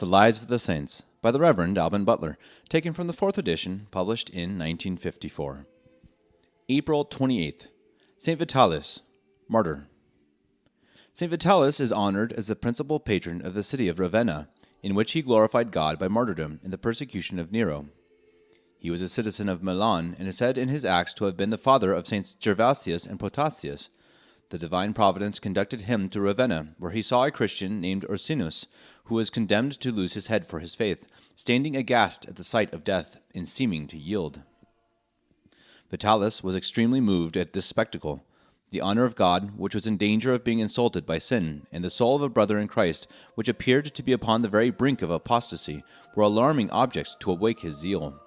The Lives of the Saints by the Reverend Alban Butler, taken from the 4th edition, published in 1954. April 28th. St. Vitalis, Martyr. St. Vitalis is honored as the principal patron of the city of Ravenna, in which he glorified God by martyrdom in the persecution of Nero. He was a citizen of Milan and is said in his Acts to have been the father of Saints Gervasius and Protasius. The divine providence conducted him to Ravenna, where he saw a Christian named Ursinus, who was condemned to lose his head for his faith, standing aghast at the sight of death and seeming to yield. Vitalis was extremely moved at this spectacle. The honor of God, which was in danger of being insulted by sin, and the soul of a brother in Christ, which appeared to be upon the very brink of apostasy, were alarming objects to awake his zeal.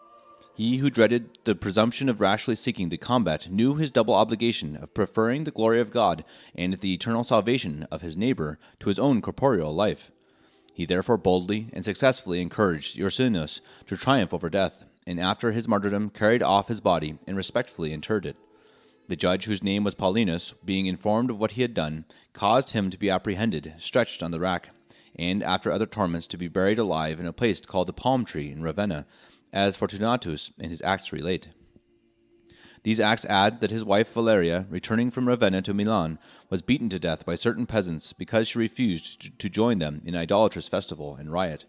He who dreaded the presumption of rashly seeking the combat knew his double obligation of preferring the glory of God and the eternal salvation of his neighbor to his own corporeal life. He therefore boldly and successfully encouraged Ursinus to triumph over death, and after his martyrdom carried off his body and respectfully interred it. The judge, whose name was Paulinus, being informed of what he had done, caused him to be apprehended, stretched on the rack, and after other torments to be buried alive in a place called the Palm Tree in Ravenna, as Fortunatus in his Acts relate. These Acts add that his wife Valeria, returning from Ravenna to Milan, was beaten to death by certain peasants because she refused to join them in idolatrous festival and riot.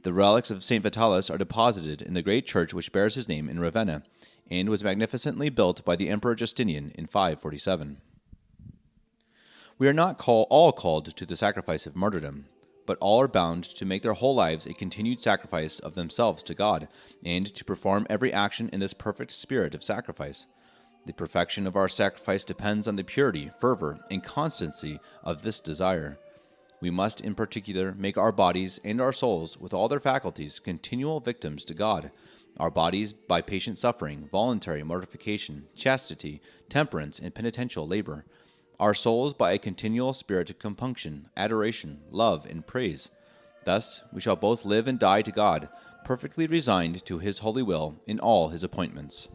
The relics of St. Vitalis are deposited in the great church which bears his name in Ravenna, and was magnificently built by the Emperor Justinian in 547. We are not all called to the sacrifice of martyrdom, but all are bound to make their whole lives a continued sacrifice of themselves to God, and to perform every action in this perfect spirit of sacrifice. The perfection of our sacrifice depends on the purity, fervor, and constancy of this desire. We must in particular make our bodies and our souls, with all their faculties, continual victims to God, our bodies by patient suffering, voluntary mortification, chastity, temperance, and penitential labor, our souls by a continual spirit of compunction, adoration, love, and praise. Thus we shall both live and die to God, perfectly resigned to his holy will in all his appointments.